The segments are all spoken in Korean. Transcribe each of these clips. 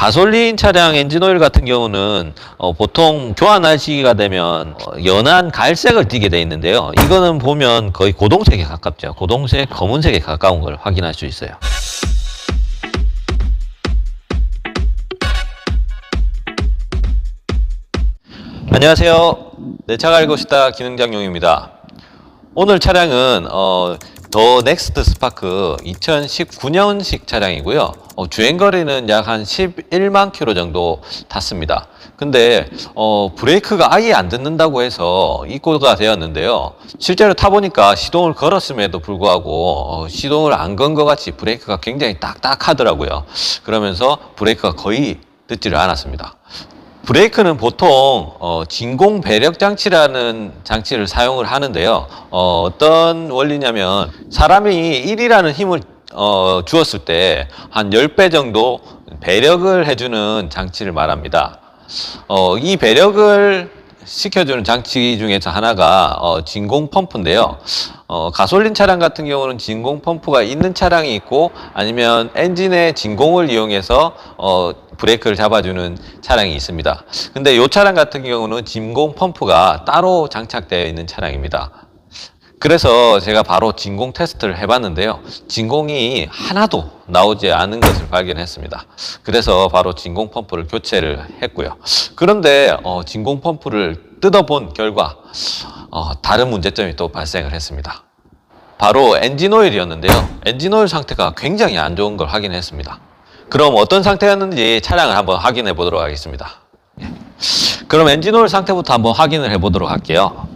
가솔린 차량 엔진오일 같은 경우는 보통 교환할 시기가 되면 연한 갈색을 띠게 돼 있는데요. 이거는 보면 거의 고동색에 가깝죠. 고동색, 검은색에 가까운 걸 확인할 수 있어요. 안녕하세요. 내 차가 알고 싶다 기능장용입니다. 오늘 차량은 더 넥스트 스파크 2019년식 차량이고요. 주행거리는 약 한 11만 킬로 정도 탔습니다. 근데 브레이크가 아예 안 듣는다고 해서 입고가 되었는데요. 실제로 타보니까 시동을 걸었음에도 불구하고 시동을 안 건 것 같이 브레이크가 굉장히 딱딱하더라고요. 그러면서 브레이크가 거의 듣지를 않았습니다. 브레이크는 보통 진공 배력 장치라는 장치를 사용을 하는데요. 어떤 원리냐면 사람이 1이라는 힘을 주었을 때 한 10배 정도 배력을 해주는 장치를 말합니다. 이 배력을 시켜주는 장치 중에서 하나가 진공 펌프인데요. 가솔린 차량 같은 경우는 진공 펌프가 있는 차량이 있고 아니면 엔진의 진공을 이용해서 브레이크를 잡아주는 차량이 있습니다. 근데 이 차량 같은 경우는 진공 펌프가 따로 장착되어 있는 차량입니다. 그래서 제가 바로 진공 테스트를 해봤는데요. 진공이 하나도 나오지 않은 것을 발견했습니다. 그래서 바로 진공 펌프를 교체를 했고요. 그런데 진공 펌프를 뜯어본 결과 다른 문제점이 또 발생을 했습니다. 바로 엔진오일이었는데요. 엔진오일 상태가 굉장히 안 좋은 걸 확인했습니다. 그럼 어떤 상태였는지 차량을 한번 확인해 보도록 하겠습니다. 그럼 엔진오일 상태부터 한번 확인을 해 보도록 할게요.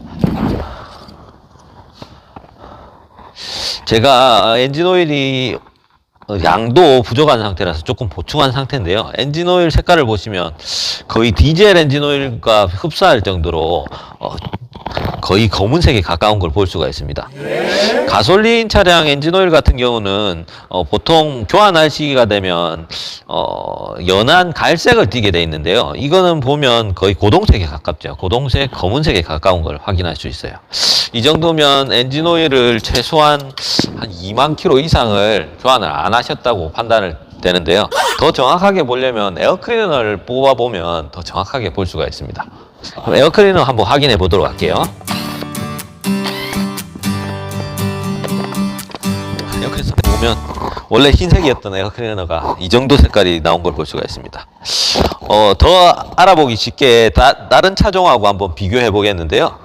제가 엔진오일이 양도 부족한 상태라서 조금 보충한 상태인데요. 엔진오일 색깔을 보시면 거의 디젤 엔진오일과 흡사할 정도로 거의 검은색에 가까운 걸 볼 수가 있습니다. 가솔린 차량 엔진오일 같은 경우는 보통 교환할 시기가 되면 연한 갈색을 띠게 돼 있는데요. 이거는 보면 거의 고동색에 가깝죠. 고동색, 검은색에 가까운 걸 확인할 수 있어요. 이 정도면 엔진오일을 최소한 한 2만 킬로 이상을 교환을 안 하셨다고 판단을 되는데요. 더 정확하게 보려면 에어클리너를 뽑아보면 더 정확하게 볼 수가 있습니다. 그럼 에어클리너 한번 확인해 보도록 할게요. 에어클리너 보면 원래 흰색이었던 에어클리너가 이 정도 색깔이 나온 걸 볼 수가 있습니다. 더 알아보기 쉽게 다른 차종하고 한번 비교해 보겠는데요.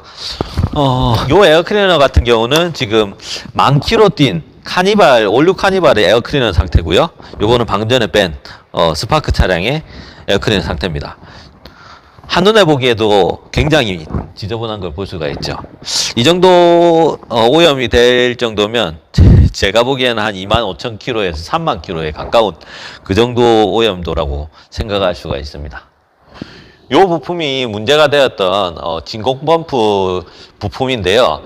요 에어클리너 같은 경우는 지금 10,000km 뛴 카니발, 올류 카니발의 에어클리너 상태고요. 요거는 방금 전에 뺀 스파크 차량의 에어클리너 상태입니다. 한눈에 보기에도 굉장히 지저분한 걸 볼 수가 있죠. 이 정도 오염이 될 정도면 제가 보기에는 한 25,000km에서 30,000km에 가까운 그 정도 오염도라고 생각할 수가 있습니다. 이 부품이 문제가 되었던 진공 펌프 부품인데요.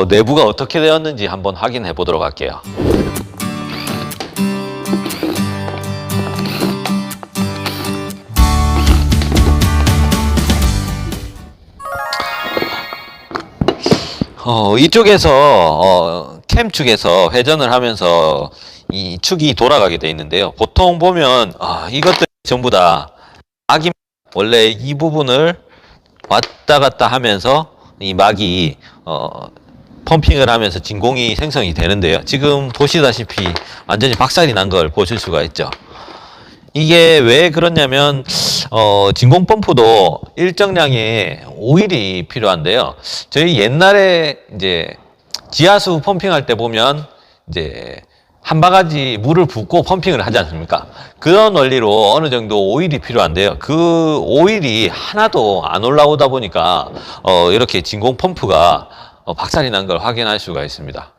내부가 어떻게 되었는지 한번 확인해 보도록 할게요. 이쪽에서 캠 축에서 회전을 하면서 이 축이 돌아가게 돼 있는데요. 보통 보면 이것들 전부 다 막이 원래 이 부분을 왔다 갔다 하면서 이 막이 펌핑을 하면서 진공이 생성이 되는데요. 지금 보시다시피 완전히 박살이 난 걸 보실 수가 있죠. 이게 왜 그렇냐면 진공 펌프도 일정량의 오일이 필요한데요. 저희 옛날에 이제 지하수 펌핑할 때 보면 이제 한 바가지 물을 붓고 펌핑을 하지 않습니까? 그런 원리로 어느 정도 오일이 필요한데요. 그 오일이 하나도 안 올라오다 보니까 이렇게 진공 펌프가 박살이 난 걸 확인할 수가 있습니다.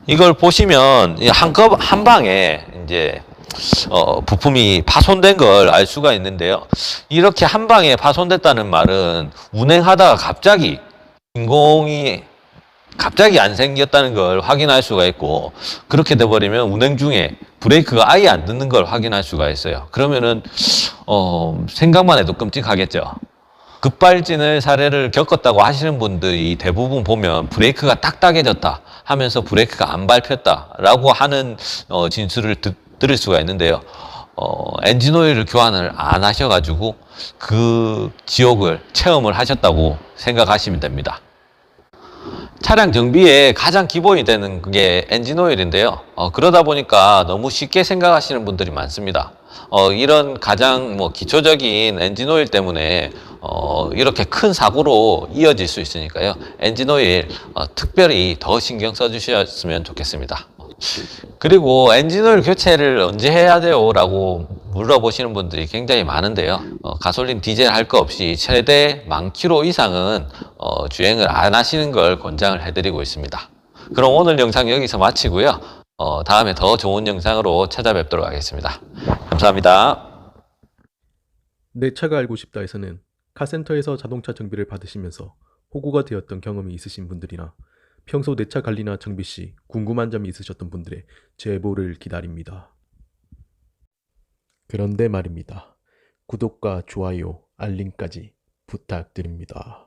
이걸 보시면 한 방에 이제 부품이 파손된 걸 알 수가 있는데요. 이렇게 한 방에 파손됐다는 말은 운행하다가 갑자기 진공이 안 생겼다는 걸 확인할 수가 있고, 그렇게 돼버리면 운행 중에 브레이크가 아예 안 듣는 걸 확인할 수가 있어요. 그러면은 생각만 해도 끔찍하겠죠. 급발진을 사례를 겪었다고 하시는 분들이 대부분 보면 브레이크가 딱딱해졌다 하면서 브레이크가 안 밟혔다라고 하는 진술을 들을 수가 있는데요. 엔진 오일을 교환을 안 하셔가지고 그 지옥을 체험을 하셨다고 생각하시면 됩니다. 차량 정비에 가장 기본이 되는 게 엔진 오일인데요. 그러다 보니까 너무 쉽게 생각하시는 분들이 많습니다. 이런 가장 기초적인 엔진 오일 때문에 이렇게 큰 사고로 이어질 수 있으니까요. 엔진 오일 특별히 더 신경 써주셨으면 좋겠습니다. 그리고 엔진오일 교체를 언제 해야 돼요? 라고 물어보시는 분들이 굉장히 많은데요. 가솔린, 디젤 할 거 없이 최대 10,000km 이상은 주행을 안 하시는 걸 권장을 해드리고 있습니다. 그럼 오늘 영상 여기서 마치고요. 다음에 더 좋은 영상으로 찾아뵙도록 하겠습니다. 감사합니다. 내 차가 알고 싶다에서는 카센터에서 자동차 정비를 받으시면서 호구가 되었던 경험이 있으신 분들이나 평소 내 차 관리나 정비 시 궁금한 점이 있으셨던 분들의 제보를 기다립니다. 그런데 말입니다. 구독과 좋아요, 알림까지 부탁드립니다.